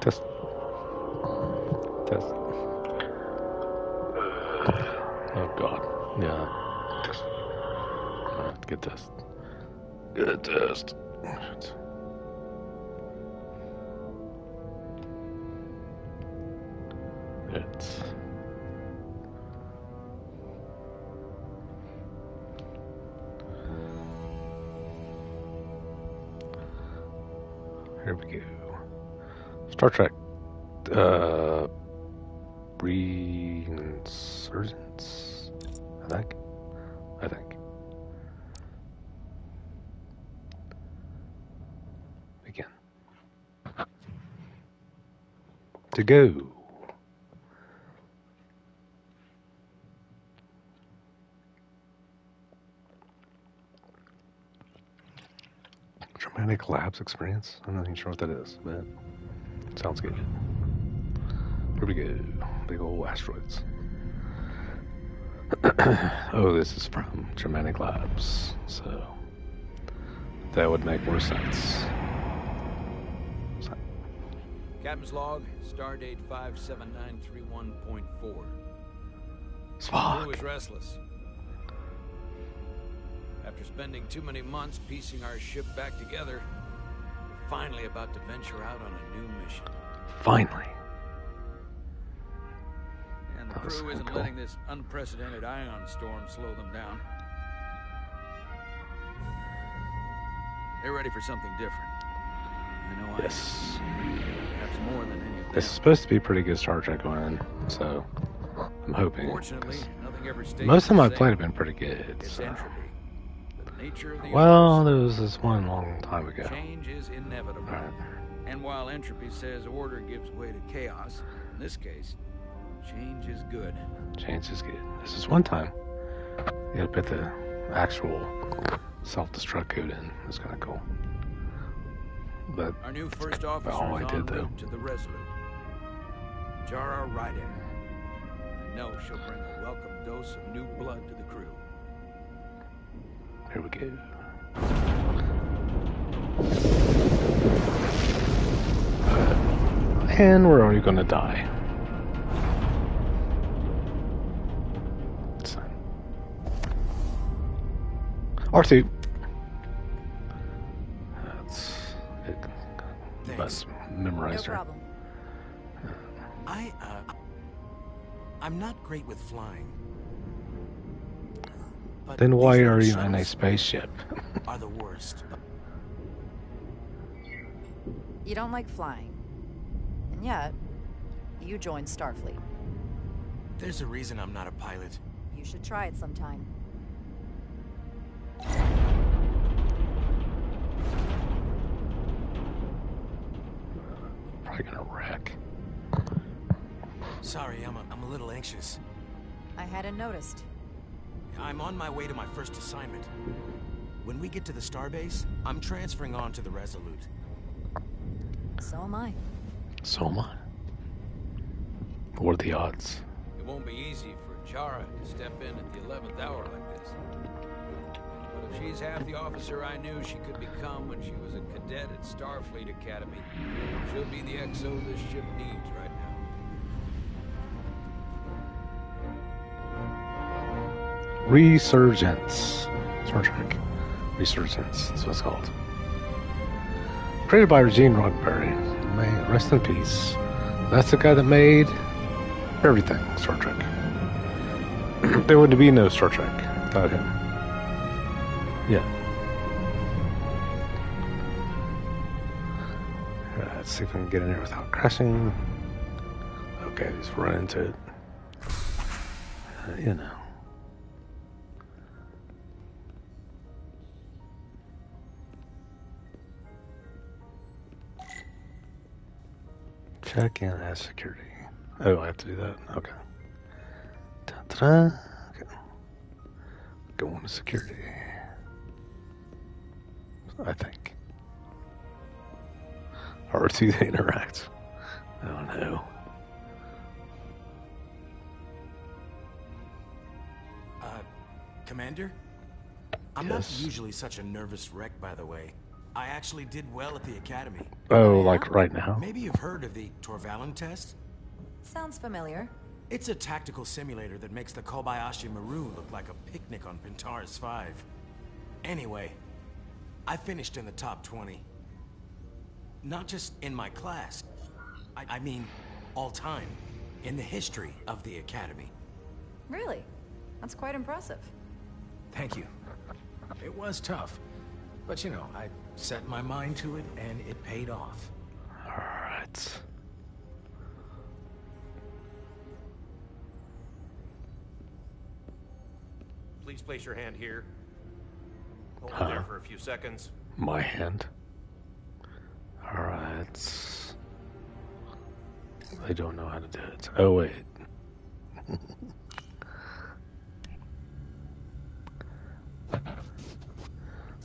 Test. Test. Oh God. Yeah. Test. Alright, good test. Good test. It's. Here we go. Star Trek. Resurgence. I think. Begin. To go. Dramatic Labs experience? I'm not even sure what that is, but it sounds good. Here we go. Big old asteroids. Oh, this is from Dramatic Labs, so that would make more sense. Captain's log, stardate 57931.4. Spock. The crew is restless. After spending too many months piecing our ship back together, we're finally about to venture out on a new mission. Finally. And the crew isn't letting this unprecedented ion storm slow them down. They're ready for something different. I know. Yes. Perhaps more than any of them. This is supposed to be pretty good Star Trek going, so I'm hoping. Fortunately, nothing ever stays Most of them the I've played same. have been pretty good. It's So. entropy. The nature of the Well, universe. there was this one long time ago. Change is inevitable. Right. And while entropy says order gives way to chaos, in this case, change is good. Change is good. This is one time. You gotta put the actual self-destruct code in. It's kind of cool. But Our new first officer all I is did, en though. route to the Resolute. Jara Ryder. I know she'll bring a welcome dose of new blood to the crew. Here we go. And we're already gonna die. So. R2. That's it. Thanks. Memorized No her. problem. I'm not great with flying. But Then why these are little you in a shuttles spaceship? are the worst. You don't like flying. And yet, you joined Starfleet. There's a reason I'm not a pilot. You should try it sometime. Probably gonna wreck. Sorry, I'm a little anxious. I hadn't noticed. I'm on my way to my first assignment. When we get to the starbase, I'm transferring on to the Resolute. So am I. So am I. What are the odds? It won't be easy for Jara to step in at the 11th hour like this. But if she's half the officer I knew she could become when she was a cadet at Starfleet Academy, she'll be the XO this ship needs right now. Resurgence. Star Trek. Resurgence. That's what it's called. Created by Gene Roddenberry. May rest in peace. That's the guy that made everything Star Trek. There would be no Star Trek without him. Yeah. Let's see if we can get in there without crashing. Okay, just run into it. You know. Check in as security. Oh, I have to do that? Okay. Ta-da. Okay. Go on to security. I think. Or do they interact? I don't know. Commander? I'm Yes. not usually such a nervous wreck, by the way. I actually did well at the academy. Oh, yeah? like right now? Maybe you've heard of the Torvalin test? Sounds familiar. It's a tactical simulator that makes the Kobayashi Maru look like a picnic on Pintaris 5. Anyway, I finished in the top 20. Not just in my class. I mean, all time. In the history of the academy. Really? That's quite impressive. Thank you. It was tough. But you know, I set my mind to it and it paid off. Alright. Please place your hand here. Hold it there for a few seconds. My hand. Alright. I don't know how to do it. Oh, wait.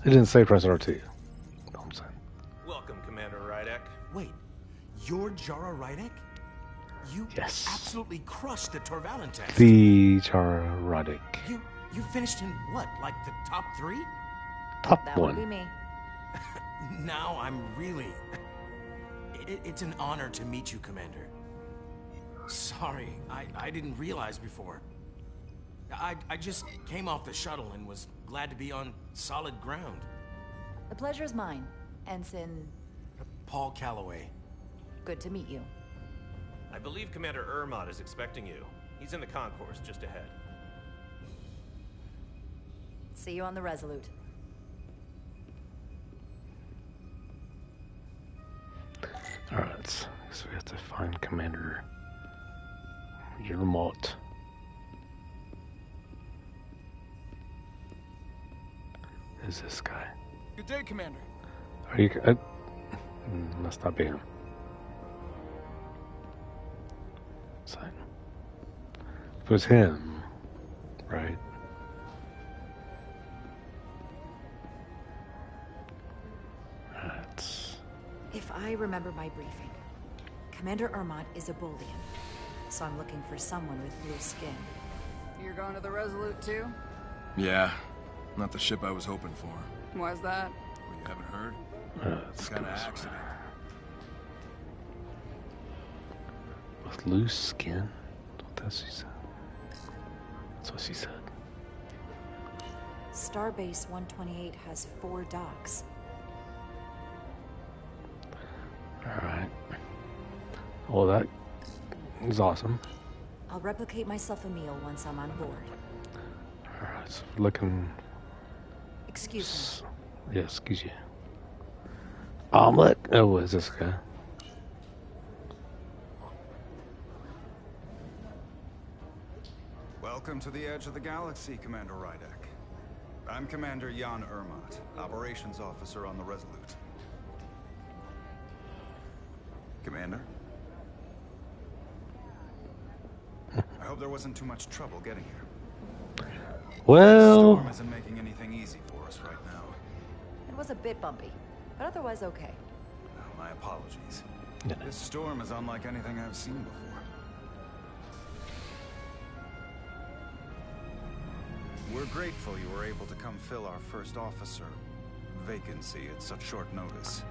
It didn't say press R2. You know what I'm saying? Welcome, Commander Rydek. Wait, you're Jara Rydek? You Yes. absolutely crushed the Torvalin test. The Charadic. You finished in what, like the top 3? Top That would be one. me. Now I'm really... It's an honor to meet you, Commander. Sorry, I didn't realize before. I just came off the shuttle and was glad to be on solid ground. The pleasure's mine, Ensign. Paul Calloway. Good to meet you. I believe Commander Ermot is expecting you. He's in the concourse just ahead. See you on the Resolute. Alright, so we have to find Commander Yermot. Is this guy? Good day, Commander. Are you? Must not be him. Sign. If it was him, right? That's. If I remember my briefing, Commander Ermot is a Bolian, so I'm looking for someone with blue skin. You're going to the Resolute too? Yeah, not the ship I was hoping for. Why's that? Well, you haven't heard? Let's Kind go of this way. accident. With loose skin? That's what she said. That's what she said. Starbase 128 has 4 docks. Alright. Well, that is awesome. I'll replicate myself a meal once I'm on board. Alright, so we're looking. Excuse me. Yeah, excuse you. Omelet? Oh, what is this guy? Welcome to the edge of the galaxy, Commander Rydek. I'm Commander Jan Ermot, Operations Officer on the Resolute. Commander? I hope there wasn't too much trouble getting here. The Well, storm isn't making anything easy for us right now. It was a bit bumpy, but otherwise okay. My apologies. Yeah. This storm is unlike anything I've seen before. We're grateful you were able to come fill our first officer vacancy at such short notice.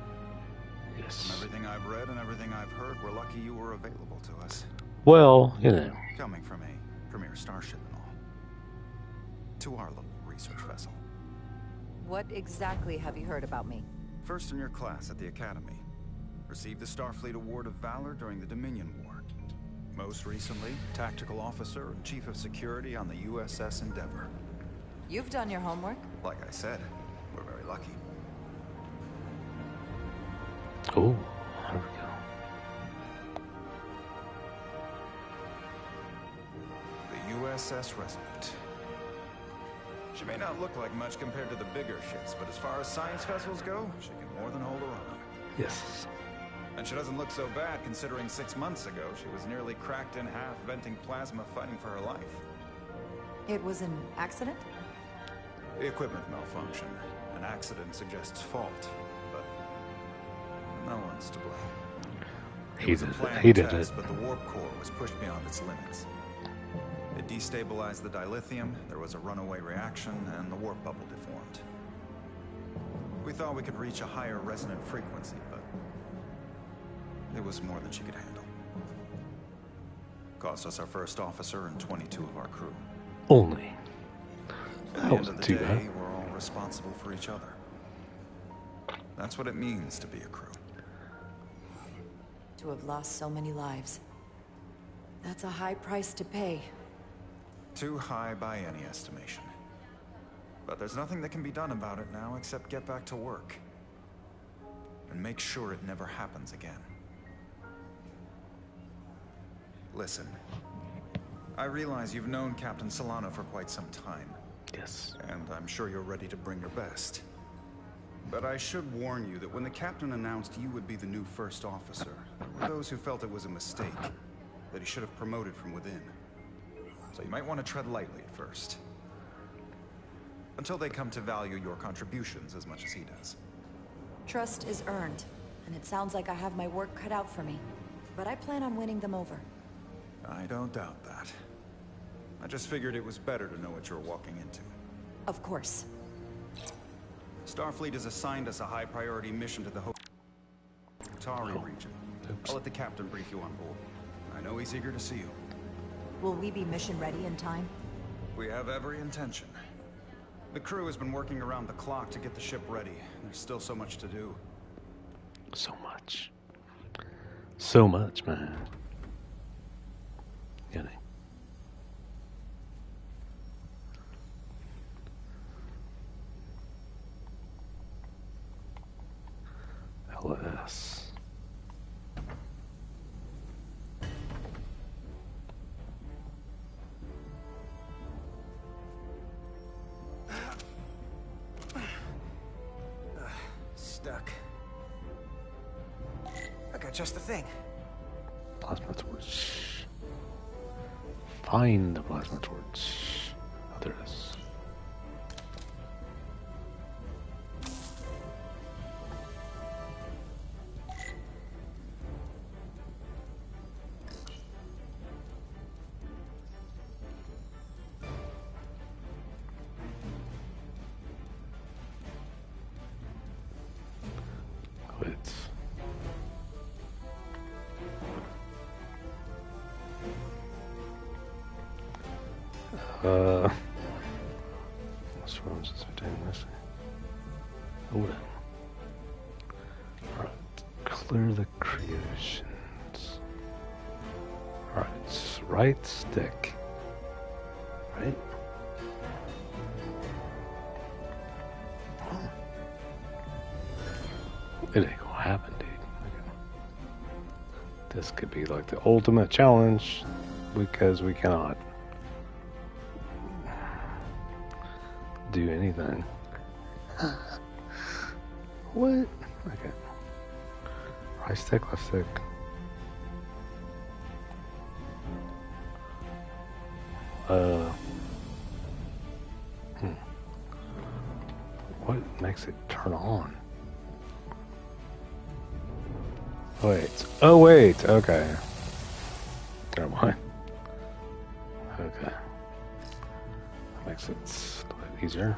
From yes. everything I've read and everything I've heard, we're lucky you were available to us. Well, you know. Coming from a premier starship and all. To our little research vessel. What exactly have you heard about me? First in your class at the Academy. Received the Starfleet Award of Valor during the Dominion War. Most recently, Tactical Officer and Chief of Security on the USS Endeavor. You've done your homework. Like I said, we're very lucky. Oh, there we go. The USS Resurgence. She may not look like much compared to the bigger ships, but as far as science vessels go, she can more than hold her own. Yes. And she doesn't look so bad considering 6 months ago she was nearly cracked in half, venting plasma, fighting for her life. It was an accident? The equipment malfunction. An accident suggests fault, but no one's to blame. It was a planned He did test, it. but the warp core was pushed beyond its limits. It destabilized the dilithium, there was a runaway reaction, and the warp bubble deformed. We thought we could reach a higher resonant frequency, but it was more than she could handle. Cost us our first officer and 22 of our crew. Only. At the That end of wasn't the too day, bad. we're all responsible for each other. That's what it means to be a crew. To have lost so many lives. That's a high price to pay. Too high by any estimation. But there's nothing that can be done about it now except get back to work. And make sure it never happens again. Listen. I realize you've known Captain Solano for quite some time. Yes. And I'm sure you're ready to bring your best. But I should warn you that when the captain announced you would be the new first officer, there were those who felt it was a mistake, that he should have promoted from within. So you might want to tread lightly at first. Until they come to value your contributions as much as he does. Trust is earned, and it sounds like I have my work cut out for me. But I plan on winning them over. I don't doubt that. I just figured it was better to know what you're walking into. Of course. Starfleet has assigned us a high-priority mission to the Tari region. Oops. I'll let the captain brief you on board. I know he's eager to see you. Will we be mission ready in time? We have every intention. The crew has been working around the clock to get the ship ready. There's still so much to do. So much. So much, man. You know. LS. Stuck. I got just the thing. Plasma torch. Find the plasma torch. Oh, there it is. Wait. What's wrong with this doing this? Hold on. Alright. Clear the creations. Alright. Right stick. Right? It ain't gonna happen, dude. Okay. This could be like the ultimate challenge because we cannot do anything. What? Okay. Right stick, left stick. What makes it turn on? Wait. Oh, wait. Okay. Never mind. Okay. That makes it a little bit easier.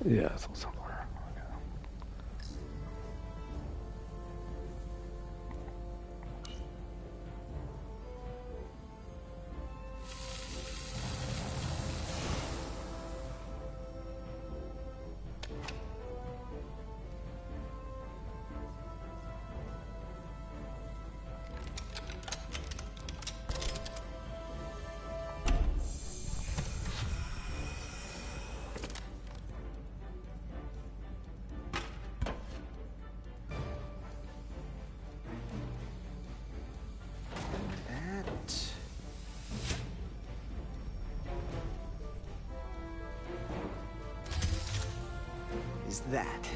Yeah, it's a little simpler. Okay. Is that?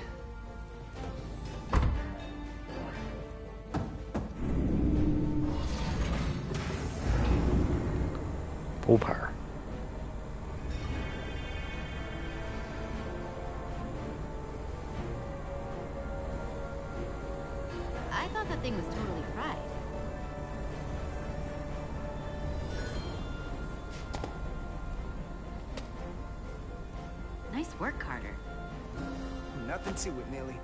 Full power. I thought that thing was totally fried. Nice work, Carter. Nothing to it, Millie.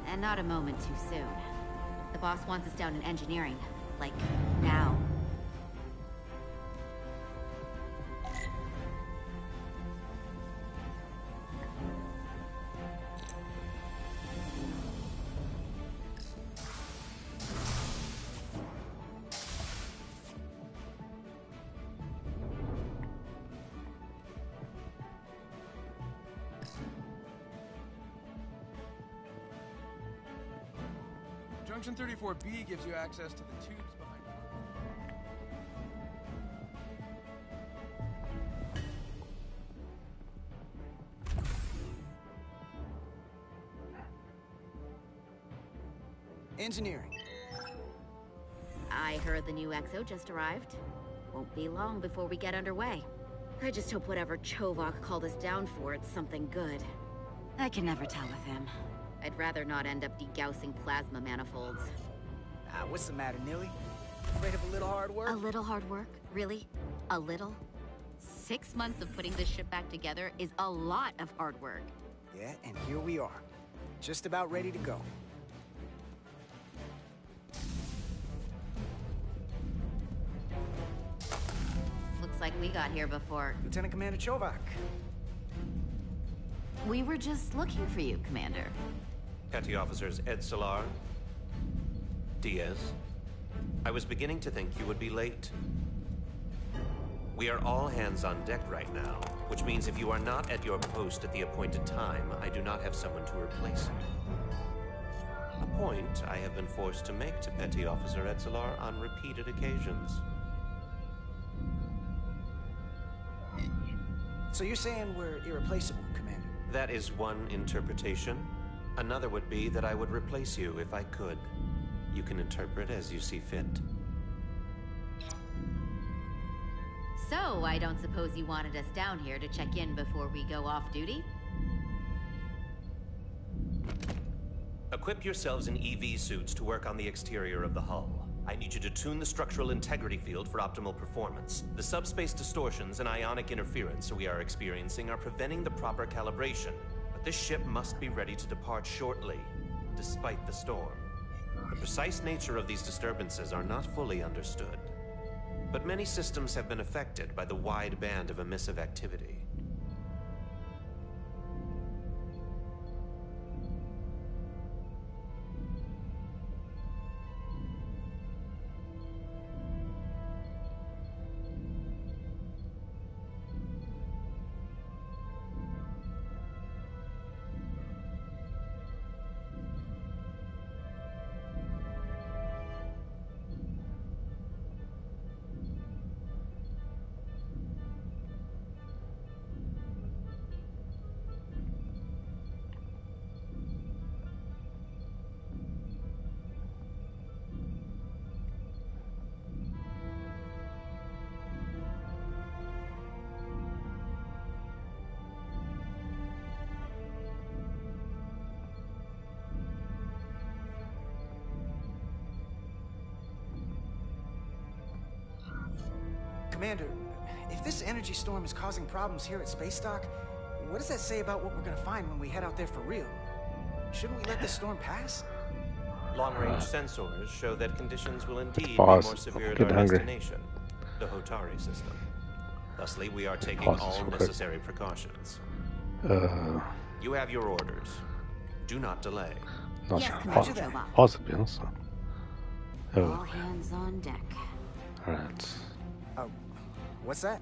And not a moment too soon. The boss wants us down in engineering. Like, now. Junction 34B gives you access to the tubes behind Engineering. I heard the new XO just arrived. Won't be long before we get underway. I just hope whatever Chovok called us down for, it's something good. I can never tell with him. I'd rather not end up degaussing plasma manifolds. What's the matter, Millie? Afraid of a little hard work? A little hard work? Really? A little? 6 months of putting this ship back together is a lot of hard work. Yeah, and here we are. Just about ready to go. Looks like we got here before. Lieutenant Commander Chovok. We were just looking for you, Commander. Petty Officers Edsalar, Diaz. I was beginning to think you would be late. We are all hands on deck right now, which means if you are not at your post at the appointed time, I do not have someone to replace you. A point I have been forced to make to Petty Officer Edsalar on repeated occasions. So you're saying we're irreplaceable, Commander? That is one interpretation. Another would be that I would replace you if I could. You can interpret as you see fit. So, I don't suppose you wanted us down here to check in before we go off duty? Equip yourselves in EV suits to work on the exterior of the hull. I need you to tune the structural integrity field for optimal performance. The subspace distortions and ionic interference we are experiencing are preventing the proper calibration. But this ship must be ready to depart shortly, despite the storm. The precise nature of these disturbances are not fully understood. But many systems have been affected by the wide band of emissive activity. Commander, if this energy storm is causing problems here at Space Dock, what does that say about what we're gonna find when we head out there for real? Shouldn't we let this storm pass? Long-range sensors show that conditions will indeed be Pause. more severe at Get our hungry. destination, the Hotari system. Thusly, we are taking Pause all real quick. necessary precautions. You have your orders. Do not delay. Not Yes, sure. Commander Pause. Chovok. Pause it, Bill. So. All hands on deck. Alright. What's that?